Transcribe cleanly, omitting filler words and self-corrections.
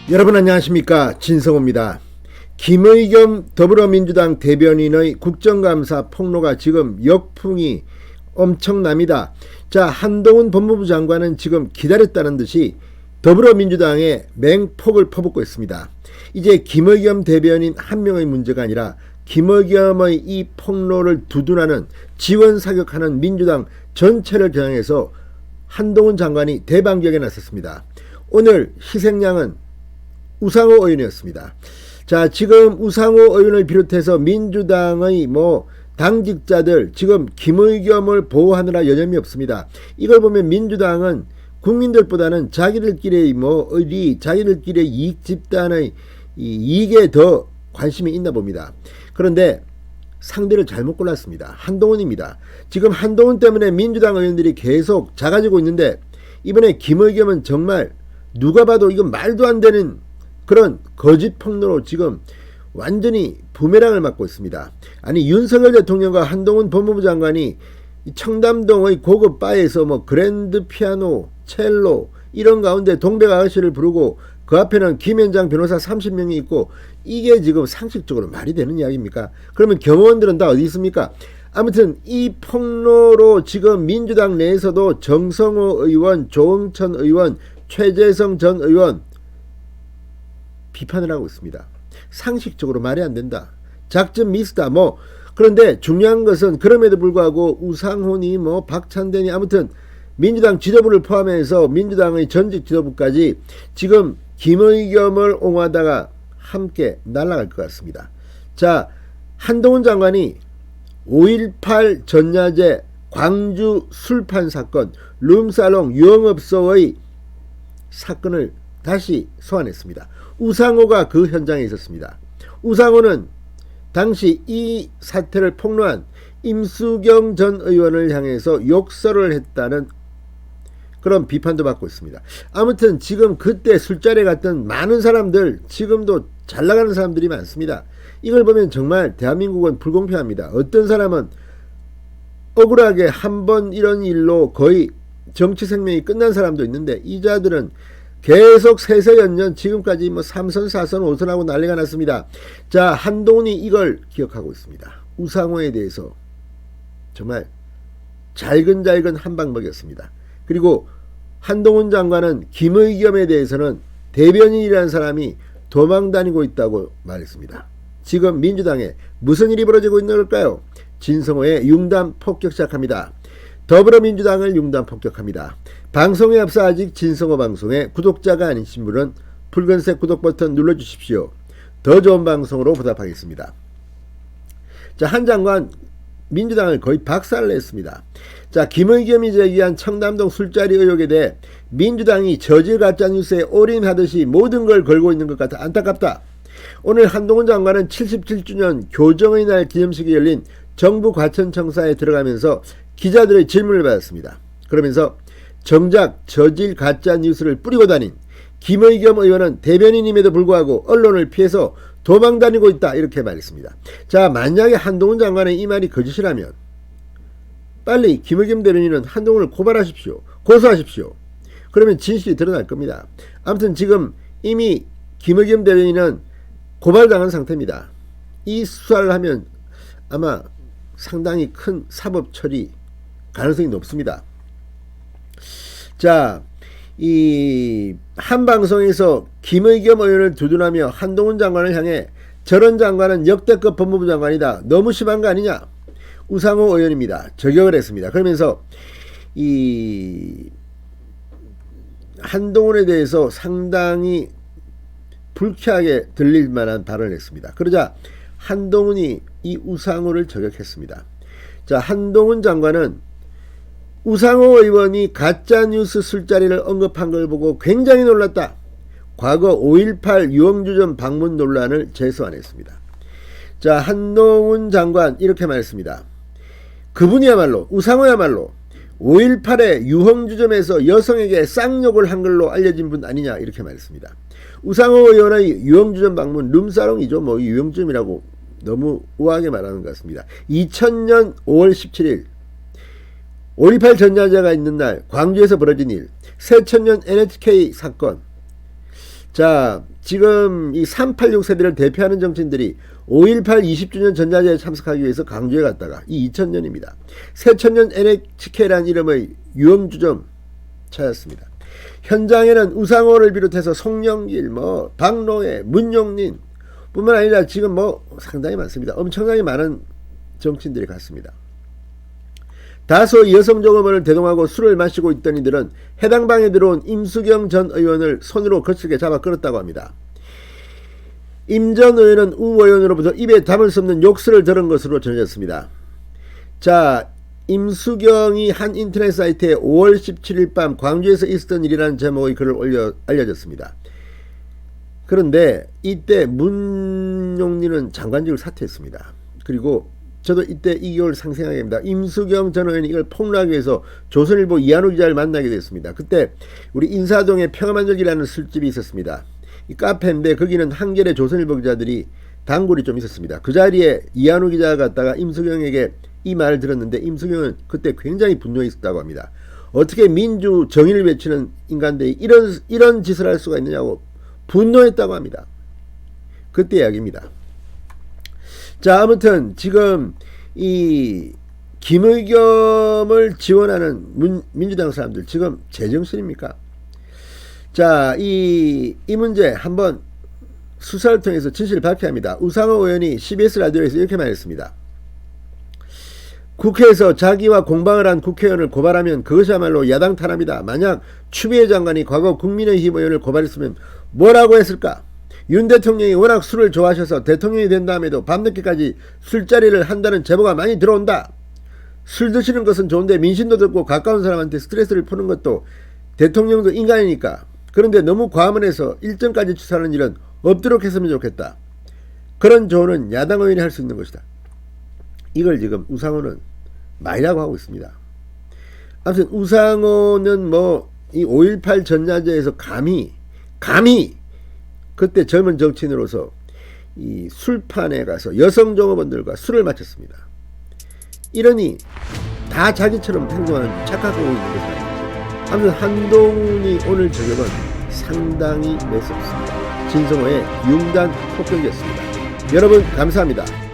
여러분 안녕하십니까, 진성호입니다. 김의겸 더불어민주당 대변인의 국정감사 폭로가 지금 역풍이 엄청납니다. 자, 한동훈 법무부 장관은 지금 기다렸다는 듯이 더불어민주당에 맹폭을 퍼붓고 있습니다. 이제 김의겸 대변인 한 명의 문제가 아니라 김의겸의 이 폭로를 두둔하는, 지원 사격하는 민주당 전체를 겨냥해서 한동훈 장관이 대반격에 나섰습니다. 오늘 희생양은 우상호 의원이었습니다. 자, 지금 우상호 의원을 비롯해서 민주당의 당직자들 지금 김의겸을 보호하느라 여념이 없습니다. 이걸 보면 민주당은 국민들보다는 자기들끼리의 자기들끼리의 이익 집단의 이익에 더 관심이 있나 봅니다. 그런데 상대를 잘못 골랐습니다. 한동훈입니다. 지금 한동훈 때문에 민주당 의원들이 계속 작아지고 있는데, 이번에 김의겸은 정말 누가 봐도 이건 말도 안 되는 그런 거짓 폭로로 지금 완전히 부메랑을 맞고 있습니다. 아니, 윤석열 대통령과 한동훈 법무부 장관이 청담동의 고급 바에서 그랜드 피아노, 첼로 이런 가운데 동백 아가씨를 부르고 그 앞에는 김현장 변호사 30명이 있고, 이게 지금 상식적으로 말이 되는 이야기입니까? 그러면 경호원들은 다 어디 있습니까? 아무튼 이 폭로로 지금 민주당 내에서도 정성호 의원, 조응천 의원, 최재성 전 의원 비판을 하고 있습니다. 상식적으로 말이 안 된다. 작전 미스다. 그런데 중요한 것은 그럼에도 불구하고 우상훈이 박찬대니 아무튼 민주당 지도부를 포함해서 민주당의 전직 지도부까지 지금 김의겸을 옹호하다가 함께 날아갈 것 같습니다. 자, 한동훈 장관이 5.18 전야제 광주 술판 사건, 룸살롱 유흥업소의 사건을 다시 소환했습니다. 우상호가 그 현장에 있었습니다. 우상호는 당시 이 사태를 폭로한 임수경 전 의원을 향해서 욕설을 했다는 그런 비판도 받고 있습니다. 아무튼 지금 그때 술자리에 갔던 많은 사람들, 지금도 잘 나가는 사람들이 많습니다. 이걸 보면 정말 대한민국은 불공평합니다. 어떤 사람은 억울하게 한 번 이런 일로 거의 정치 생명이 끝난 사람도 있는데, 이 자들은 계속 세세연년 지금까지 3선 4선 5선 하고 난리가 났습니다. 자, 한동훈이 이걸 기억하고 있습니다. 우상호에 대해서 정말 잘근잘근 한방 먹였습니다. 그리고 한동훈 장관은 김의겸에 대해서는 대변인이라는 사람이 도망다니고 있다고 말했습니다. 지금 민주당에 무슨 일이 벌어지고 있는 걸까요? 진성호의 융단 폭격 시작합니다. 더불어민주당을 융단 폭격합니다. 방송에 앞서 아직 진성호 방송에 구독자가 아니신 분은 붉은색 구독 버튼 눌러주십시오. 더 좋은 방송으로 보답하겠습니다. 자, 한 장관 민주당을 거의 박살냈습니다. 자, 김의겸이 제기한 청담동 술자리 의혹에 대해 민주당이 저질 가짜뉴스에 올인하듯이 모든 걸 걸고 있는 것 같아 안타깝다. 오늘 한동훈 장관은 77주년 교정의 날 기념식이 열린 정부 과천청사에 들어가면서 기자들의 질문을 받았습니다. 그러면서 정작 저질 가짜뉴스를 뿌리고 다닌 김의겸 의원은 대변인임에도 불구하고 언론을 피해서 도망다니고 있다, 이렇게 말했습니다. 자, 만약에 한동훈 장관의 이 말이 거짓이라면 빨리 김의겸 대변인은 한동훈을 고발하십시오. 고소하십시오. 그러면 진실이 드러날 겁니다. 아무튼 지금 이미 김의겸 대변인은 고발당한 상태입니다. 이 수사를 하면 아마 상당히 큰 사법 처리 가능성이 높습니다. 자, 이 한 방송에서 김의겸 의원을 두둔하며 한동훈 장관을 향해 저런 장관은 역대급 법무부 장관이다, 너무 심한 거 아니냐, 우상호 의원입니다. 저격을 했습니다. 그러면서 이 한동훈에 대해서 상당히 불쾌하게 들릴 만한 발언을 했습니다. 그러자 한동훈이 이 우상호를 저격했습니다. 자, 한동훈 장관은 우상호 의원이 가짜뉴스 술자리를 언급한 걸 보고 굉장히 놀랐다. 과거 5.18 유흥주점 방문 논란을 재소환했습니다. 자, 한동훈 장관 이렇게 말했습니다. 그분이야말로, 우상호야말로 5.18의 유흥주점에서 여성에게 쌍욕을 한 걸로 알려진 분 아니냐, 이렇게 말했습니다. 우상호 의원의 유흥주점 방문, 룸사롱이죠. 유흥주점이라고 너무 우아하게 말하는 것 같습니다. 2000년 5월 17일 5.18 전야제가 있는 날 광주에서 벌어진 일, 새천년 NHK 사건. 자, 지금 이 386 세대를 대표하는 정치인들이 5.18 20주년 전자제에 참석하기 위해서 강주에 갔다가 이 2000년입니다. 새천년 NHK라는 이름의 유흥주점 찾았습니다. 현장에는 우상호를 비롯해서 송영길, 박노해, 문용린 뿐만 아니라 지금 상당히 많습니다. 엄청나게 많은 정치인들이 갔습니다. 다소 여성 종업원을 대동하고 술을 마시고 있던 이들은 해당 방에 들어온 임수경 전 의원을 손으로 거칠게 잡아 끌었다고 합니다. 임 전 의원은 우 의원으로부터 입에 담을 수 없는 욕설을 들은 것으로 전해졌습니다. 자, 임수경이 한 인터넷 사이트에 5월 17일 밤 광주에서 있었던 일이라는 제목의 글을 알려졌습니다. 그런데 이때 문용린은 장관직을 사퇴했습니다. 그리고 저도 이때 이 기억을 상생하게 됩니다. 임수경 전 의원이 이걸 폭로하기 위해서 조선일보 이한우 기자를 만나게 됐습니다. 그때 우리 인사동에 평화만족이라는 술집이 있었습니다. 이 카페인데 거기는 한겨레 조선일보 기자들이 단골이 좀 있었습니다. 그 자리에 이한우 기자가 갔다가 임수경에게 이 말을 들었는데 임수경은 그때 굉장히 분노해 있었다고 합니다. 어떻게 민주 정의를 외치는 인간들이 이런 짓을 할 수가 있느냐고 분노했다고 합니다. 그때 이야기입니다. 자, 아무튼 지금 이 김의겸을 지원하는 민주당 사람들 지금 제정신입니까? 자, 이 문제 한번 수사를 통해서 진실을 밝혀야 합니다. 우상호 의원이 CBS 라디오에서 이렇게 말했습니다. 국회에서 자기와 공방을 한 국회의원을 고발하면 그것이야말로 야당 탄압이다. 만약 추미애 장관이 과거 국민의힘 의원을 고발했으면 뭐라고 했을까? 윤 대통령이 워낙 술을 좋아하셔서 대통령이 된 다음에도 밤늦게까지 술자리를 한다는 제보가 많이 들어온다. 술 드시는 것은 좋은데 민심도 듣고 가까운 사람한테 스트레스를 푸는 것도 대통령도 인간이니까. 그런데 너무 과음을 해서 일정까지 취소하는 일은 없도록 했으면 좋겠다. 그런 조언은 야당 의원이 할 수 있는 것이다. 이걸 지금 우상호는 말이라고 하고 있습니다. 아무튼 우상호는 이 5.18 전야제에서 감히 그때 젊은 정치인으로서 이 술판에 가서 여성 종업원들과 술을 마셨습니다. 이러니 다 자기처럼 행동하는 착각하고 있는 것이 아닙니다. 아무튼 한동훈이 오늘 저녁은 상당히 매섭습니다. 진성호의 융단 폭격이었습니다. 여러분 감사합니다.